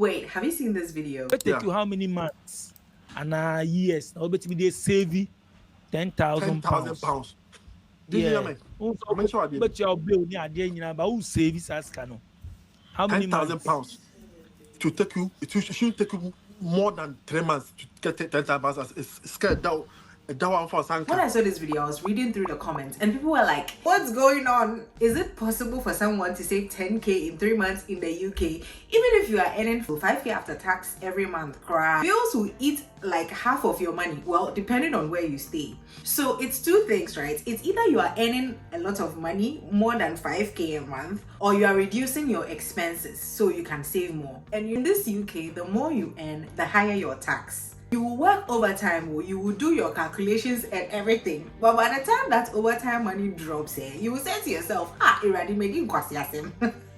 Wait, have you seen this video? It take you how many months? And years. Now bet me they save 10,000 pounds. £10,000. Yeah. I'm sure I did. But your bill near the but who save as cano? How many £10,000 to take you. It should take you more than 3 months to get £10,000. It's scared down. When I saw this video, I was reading through the comments and people were like, what's going on? Is it possible for someone to save 10k in 3 months in the UK? Even if you are earning 5k after tax every month, bills will eat like half of your money. Well, depending on where you stay. So it's two things, right? It's either you are earning a lot of money, more than 5k a month, or you are reducing your expenses so you can save more. And in this UK, the more you earn, the higher your tax. You will work overtime, you will do your calculations and everything. But by the time that overtime money drops, you will say to yourself,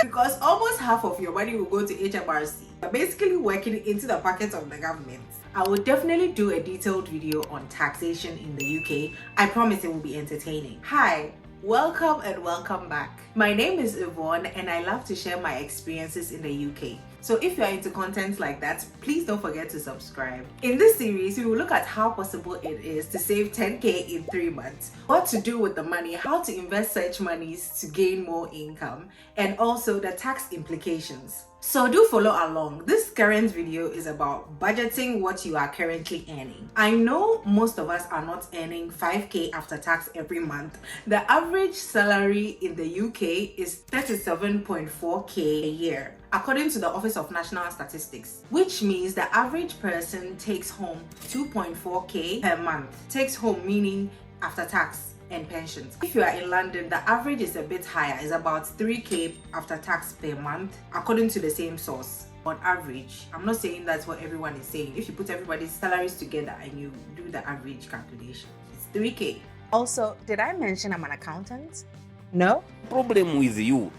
because almost half of your money will go to HMRC. You're basically working into the pockets of the government. I will definitely do a detailed video on taxation in the UK. I promise it will be entertaining. Hi. Welcome and welcome back. My name is Yvonne and I love to share my experiences in the UK. So if you are into content like that, please don't forget to subscribe. In this series, we will look at how possible it is to save 10k in 3 months, what to do with the money, how to invest such monies to gain more income, and also the tax implications. So do follow along. This current video is about budgeting what you are currently earning. I know most of us are not earning 5k after tax every month. The average salary in the UK is 37.4k a year, according to the Office of National Statistics, which means the average person takes home 2.4k per month. Takes home meaning after tax and pensions. If you are in London, the average is a bit higher, is about 3k after tax per month, according to the same source. On average, I'm not saying that's what everyone is saying. If you put everybody's salaries together and you do the average calculation, it's 3k. Also, did I mention I'm an accountant? No? Problem with you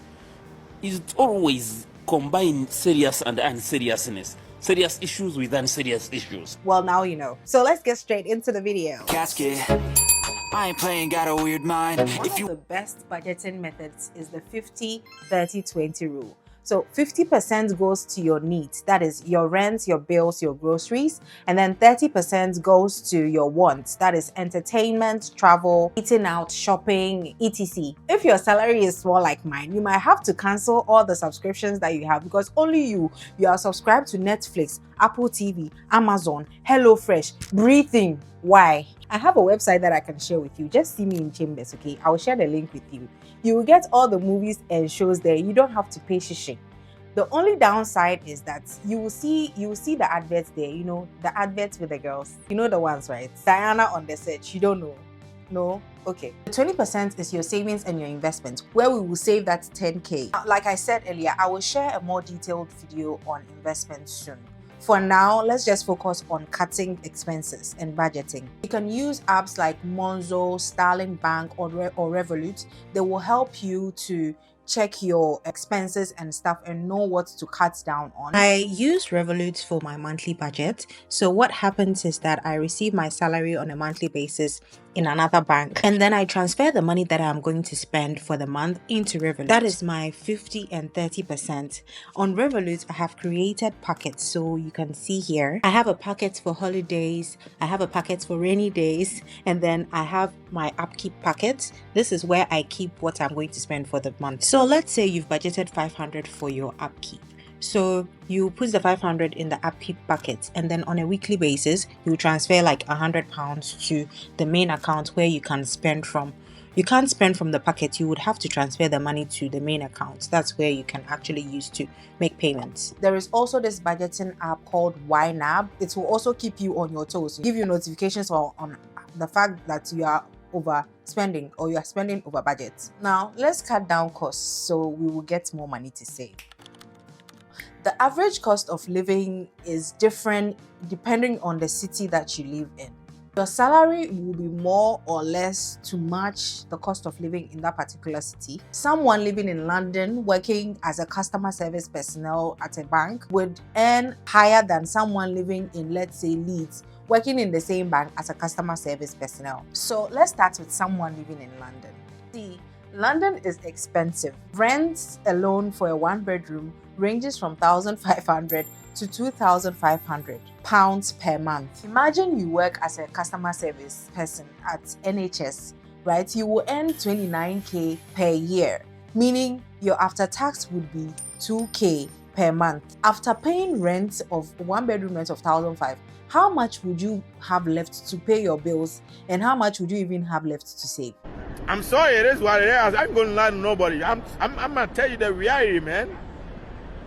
is always combine serious and unseriousness. Serious issues with unserious issues. Well, now you know. So let's get straight into the video. Casket. I ain't playing, got a weird mind. One of the best budgeting methods is the 50-30-20 rule. So 50% goes to your needs, that is your rent, your bills, your groceries, and then 30% goes to your wants, that is entertainment, travel, eating out, shopping, etc. If your salary is small like mine, you might have to cancel all the subscriptions that you have because only you are subscribed to Netflix, Apple TV, Amazon, HelloFresh, Breathing. Why? I have a website that I can share with you. Just see me in chambers, okay? I will share the link with you. You will get all the movies and shows there. You don't have to pay shishi. The only downside is that you will see the adverts there, you know, the adverts with the girls. You know the ones, right? Diana on the set. You don't know. No? Okay. The 20% is your savings and your investment, where we will save that 10k. Like I said earlier, I will share a more detailed video on investment soon. For now, let's just focus on cutting expenses and budgeting. You can use apps like Monzo, Starling Bank, or Revolut. They will help you to check your expenses and stuff and know what to cut down on. I use Revolut for my monthly budget. So what happens is that I receive my salary on a monthly basis in another bank, and then I transfer the money that I'm going to spend for the month into Revolut. That is my 50 and 30%. On Revolut, I have created pockets. So you can see here, I have a pocket for holidays, I have a pocket for rainy days, and then I have my upkeep pocket. This is where I keep what I'm going to spend for the month. So let's say you've budgeted 500 for your upkeep. So you put the 500 in the upkeep bucket, and then on a weekly basis, you transfer like £100 to the main account where you can spend from. You can't spend from the pocket, you would have to transfer the money to the main account. That's where you can actually use to make payments. There is also this budgeting app called YNAB. It will also keep you on your toes, give you notifications on the fact that you are overspending or you are spending over budget. Now, let's cut down costs so we will get more money to save. The average cost of living is different depending on the city that you live in. Your salary will be more or less to match the cost of living in that particular city. Someone living in London working as a customer service personnel at a bank would earn higher than someone living in, let's say, Leeds, working in the same bank as a customer service personnel. So let's start with someone living in London. See, London is expensive. Rent alone for a one-bedroom ranges from 1,500 to £2,500 per month. Imagine you work as a customer service person at NHS, right? You will earn 29k per year, meaning your after tax would be 2k per month. After paying rent of 1 bedroom rent of 1,500, how much would you have left to pay your bills, and how much would you even have left to save? I'm sorry, it is what it is. I'm going to lie to nobody. I'm going to tell you the reality, man.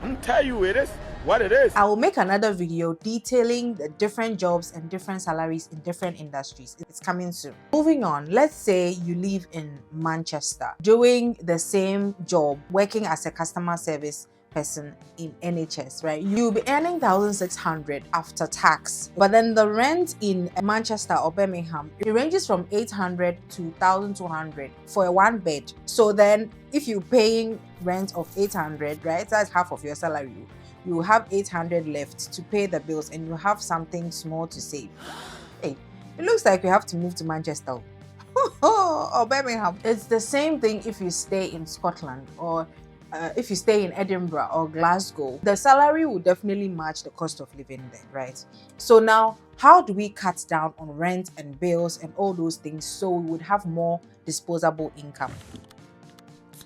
I'm going to tell you it is what it is. I will make another video detailing the different jobs and different salaries in different industries. It's coming soon. Moving on, let's say you live in Manchester doing the same job, working as a customer service person in NHS, right? You'll be earning 1,600 after tax, but then the rent in Manchester or Birmingham, it ranges from 800 to 1,200 for a 1 bed. So then if you're paying rent of 800, right, that's half of your salary, you have 800 left to pay the bills, and you have something small to save. Hey, it looks like you have to move to Manchester or Birmingham. It's the same thing if you stay in Scotland, or if you stay in Edinburgh or Glasgow. The salary will definitely match the cost of living there, right? So now, how do we cut down on rent and bills and all those things so we would have more disposable income?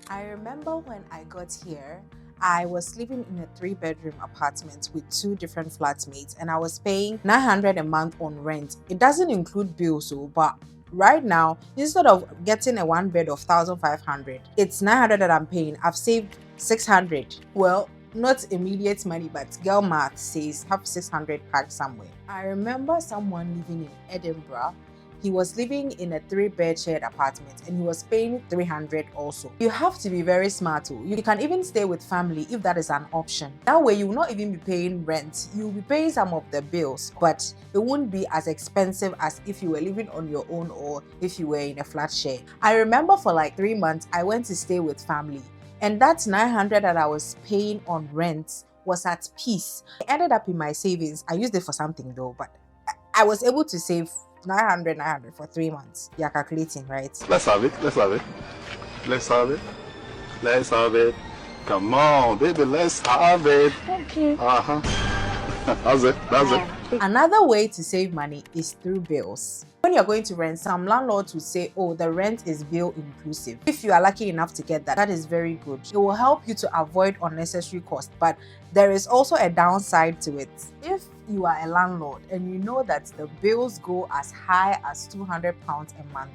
I remember when I got here, I was living in a 3-bedroom apartment with 2 different flatmates, and I was paying 900 a month on rent. It doesn't include bills, but right now, instead of getting a 1 bed of 1,500, it's 900 that I'm paying. I've saved 600. Well, not immediate money, but girl math says have 600 packed somewhere. I remember someone living in Edinburgh. He was living in a 3-bed shared apartment, and he was paying 300 also. You have to be very smart too. You can even stay with family if that is an option. That way you will not even be paying rent. You'll be paying some of the bills, but it won't be as expensive as if you were living on your own or if you were in a flat share. I remember for like 3 months, I went to stay with family, and that 900 that I was paying on rent was at peace. I ended up in my savings. I used it for something though, but I was able to save 900 for 3 months. You're calculating, right? Let's have it. Let's have it. Let's have it. Let's have it. Come on, baby, let's have it. Okay. That's it. That's it. Another way to save money is through bills. When you're going to rent, some landlords will say, oh, the rent is bill inclusive. If you are lucky enough to get that, that is very good. It will help you to avoid unnecessary costs, but there is also a downside to it. If you are a landlord and you know that the bills go as high as £200 a month,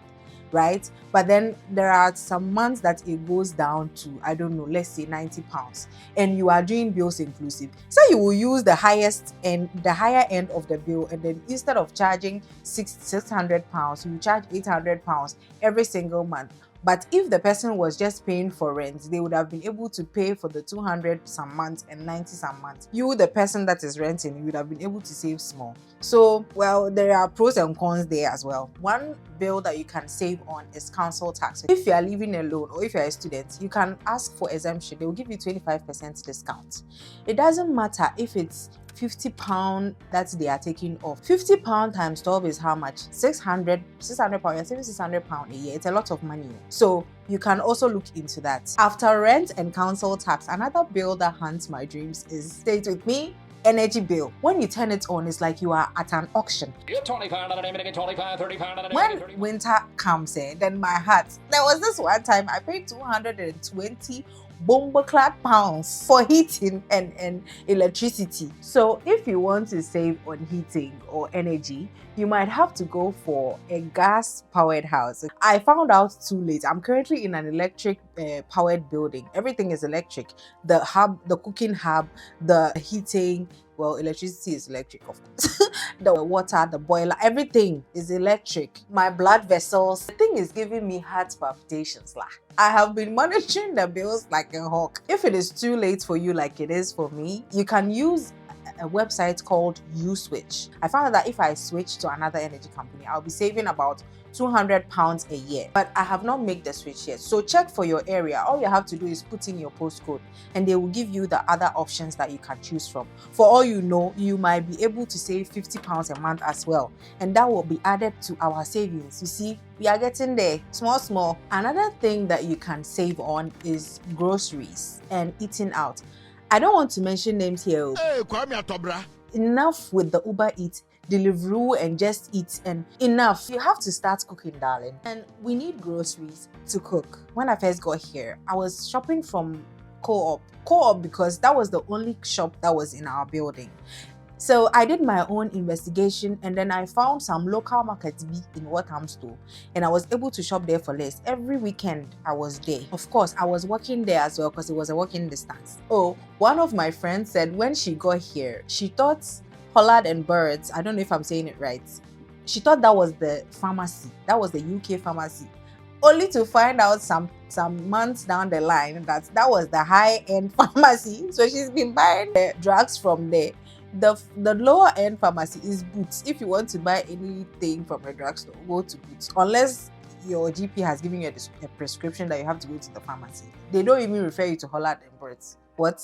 right? But then there are some months that it goes down to, I don't know, let's say £90, and you are doing bills inclusive. So you will use the highest and the higher end of the bill, and then instead of charging £600, you charge £800 every single month. But if the person was just paying for rent, they would have been able to pay for the 200 some months and 90 some months. You, the person that is renting, you would have been able to save small. So, well, there are pros and cons there as well. One bill that you can save on is council tax. If you are living alone or if you're a student, you can ask for exemption. They will give you 25% discount. It doesn't matter if it's £50 that they are taking off. £50 times 12 is how much? £600. You're saving £600 a year. It's a lot of money. So you can also look into that. After rent and council tax, another bill that haunts my dreams is, stay with me, energy bill. When you turn it on, it's like you are at an auction. When winter comes in, then my heart. There was this one time I paid 220 bomber-clad pounds for heating and electricity. So if you want to save on heating or energy, you might have to go for a gas-powered house. I found out too late. I'm currently in an electric powered building. Everything is electric. The hub, the cooking hub, the heating, well, electricity is electric, of course. The water, the boiler, everything is electric. My blood vessels, the thing is giving me heart palpitations. I have been monitoring the bills like a hawk. If it is too late for you like it is for me, you can use a website called Uswitch. I found out that if I switch to another energy company, I'll be saving about £200 a year, but I have not made the switch yet. So check for your area. All you have to do is put in your postcode and they will give you the other options that you can choose from. For all you know, you might be able to save £50 a month as well, and that will be added to our savings. You see, we are getting there, small. Another thing that you can save on is groceries and eating out. I don't want to mention names here. Hey, Kwame Atobra. Enough with the Uber Eats, Deliveroo, and Just Eat, and enough. You have to start cooking, darling. And we need groceries to cook. When I first got here, I was shopping from Co-op because that was the only shop that was in our building. So I did my own investigation, and then I found some local markets in Walthamstow, and I was able to shop there for less. Every weekend I was there. Of course, I was working there as well because it was a walking distance. Oh, one of my friends said when she got here, she thought Pollard and Birds, I don't know if I'm saying it right, she thought that was the pharmacy. That was the UK pharmacy. Only to find out some months down the line that was the high-end pharmacy. So she's been buying the drugs from there. The lower end pharmacy is Boots. If you want to buy anything from a drugstore, go to Boots. Unless your GP has given you a prescription that you have to go to the pharmacy. They don't even refer you to Holland and Birds. What?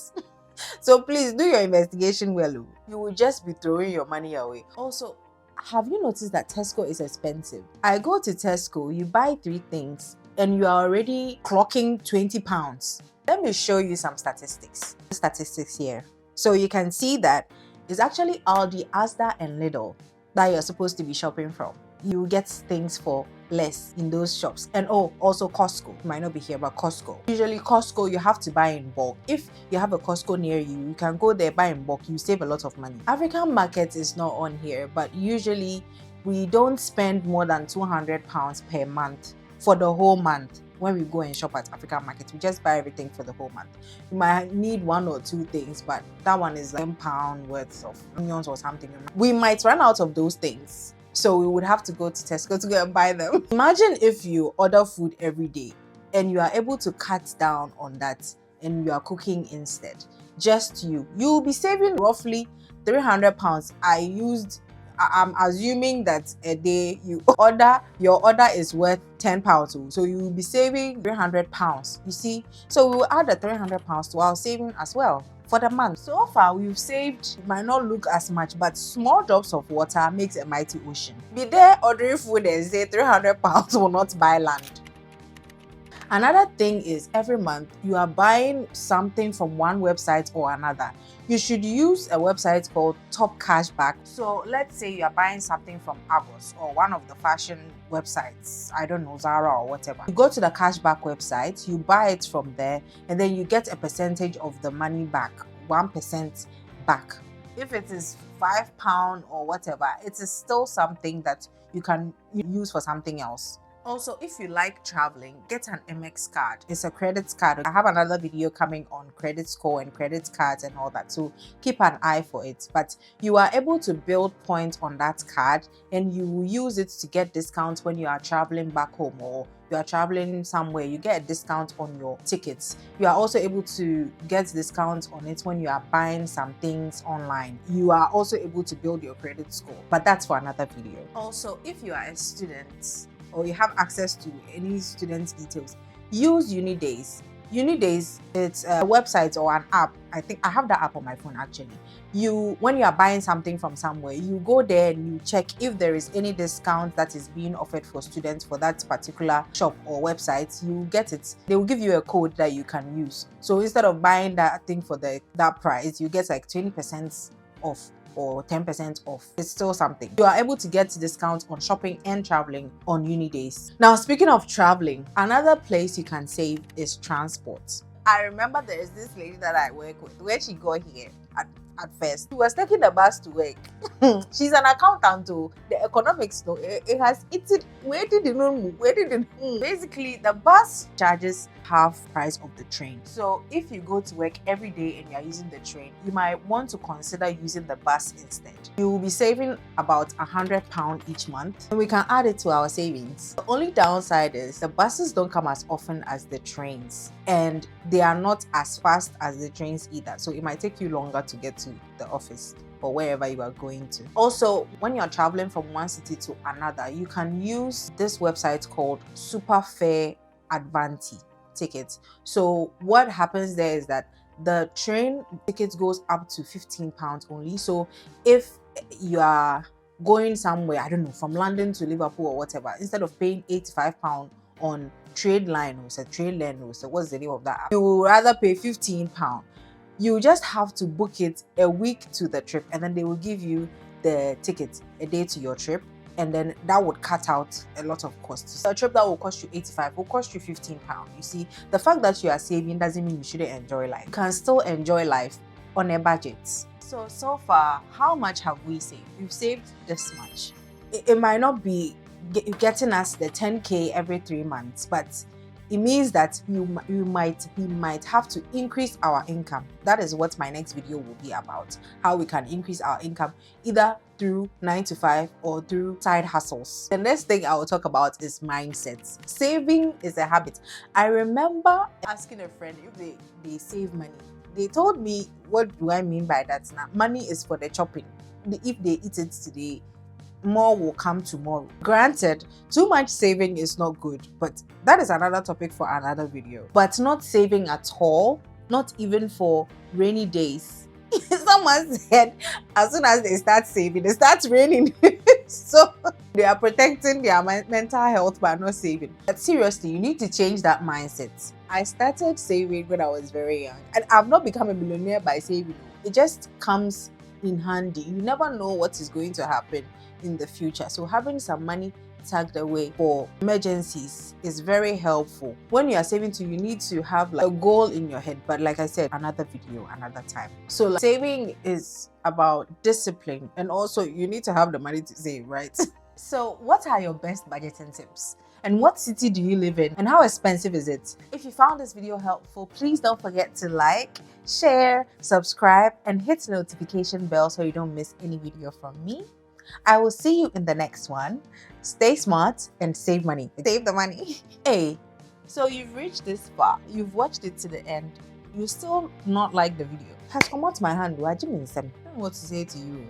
So please do your investigation well. You will just be throwing your money away. Also, have you noticed that Tesco is expensive? I go to Tesco, you buy 3 things, and you are already clocking £20. Let me show you some statistics. Statistics here. So you can see that it's actually Aldi, Asda, and Lidl that you're supposed to be shopping from. You get things for less in those shops. And also Costco. You might not be here, but Costco. Usually Costco, you have to buy in bulk. If you have a Costco near you, you can go there, buy in bulk. You save a lot of money. African market is not on here, but usually we don't spend more than £200 per month for the whole month. When we go and shop at African market, we just buy everything for the whole month. You might need 1 or 2 things, but that one is like £10 worth of onions or something. We might run out of those things, so we would have to go to Tesco to go and buy them. Imagine if you order food every day and you are able to cut down on that and you are cooking instead. Just you'll be saving roughly £300. I'm assuming that a day your order is worth £10, so you will be saving £300. You see, so we will add the £300 to our saving as well for the month. So far, we've saved, it might not look as much, but small drops of water makes a mighty ocean. Be there ordering food and say £300 will not buy land. Another thing is every month you are buying something from one website or another. You should use a website called Top Cashback. So let's say you are buying something from Argos or one of the fashion websites, I don't know, Zara or whatever. You go to the cashback website, you buy it from there, and then you get a percentage of the money back, 1% back. If it is £5 or whatever, it is still something that you can use for something else. Also, if you like traveling, get an MX card. It's a credit card. I have another video coming on credit score and credit cards and all that, so keep an eye for it. But you are able to build points on that card and you will use it to get discounts when you are traveling back home or you are traveling somewhere. You get a discount on your tickets. You are also able to get discounts on it when you are buying some things online. You are also able to build your credit score, but that's for another video. Also, if you are a student, or you have access to any student's details, use UniDays. UniDays, it's a website or an app. I think I have that app on my phone actually. When you are buying something from somewhere, you go there and you check if there is any discount that is being offered for students for that particular shop or website. You get it. They will give you a code that you can use. So instead of buying that thing for that price, you get like 20% off or 10% off. It's still something. You are able to get discounts on shopping and traveling on UniDays. Now, speaking of traveling, another place you can save is transport. I remember there is this lady that I work with. When she got here at first, she was taking the bus to work. She's an accountant too. The economics though, it has eaten. Basically, the bus charges half price of the train. So if you go to work every day and you're using the train, you might want to consider using the bus instead. You will be saving about £100 each month, and we can add it to our savings. The only downside is the buses don't come as often as the trains, and they are not as fast as the trains either. So it might take you longer to get to the office or wherever you are going to. Also, when you're traveling from one city to another, you can use this website called Superfare Avanti tickets. So what happens there is that the train tickets goes up to £15 only. So if you are going somewhere, I don't know, from London to Liverpool or whatever, instead of paying £85 on Trade Line or what's the name of that app, you will rather pay £15. You just have to book it a week to the trip, and then they will give you the ticket a day to your trip, and then that would cut out a lot of costs. A trip that will cost you 85 will cost you £15. You see, the fact that you are saving doesn't mean you shouldn't enjoy life. You can still enjoy life on a budget. So far, how much have we saved? We've saved this much. It might not be getting us the 10k every 3 months, but it means that we might have to increase our income. That is what my next video will be about. How we can increase our income either through 9 to 5 or through side hustles. The next thing I will talk about is mindsets. Saving is a habit. I remember asking a friend if they save money. They told me, what do I mean by that now? Money is for the chopping. If they eat it today, more will come tomorrow. Granted, too much saving is not good, but that is another topic for another video. But not saving at all, not even for rainy days. Someone said as soon as they start saving, it starts raining. So they are protecting their mental health by not saving. But seriously, you need to change that mindset. I started saving when I was very young, and I've not become a millionaire by saving. It just comes in handy. You never know what is going to happen in the future, so having some money tucked away for emergencies is very helpful. When you are saving too, you need to have like a goal in your head, but like I said, another video, another time. So like, saving is about discipline, and also you need to have the money to save, right? So what are your best budgeting tips? And what city do you live in? And how expensive is it? If you found this video helpful, please don't forget to like, share, subscribe, and hit the notification bell so you don't miss any video from me. I will see you in the next one. Stay smart and save money. Save the money. Hey, so you've reached this far. You've watched it to the end. You still not like the video. Has come out my hand. I don't know what to say to you.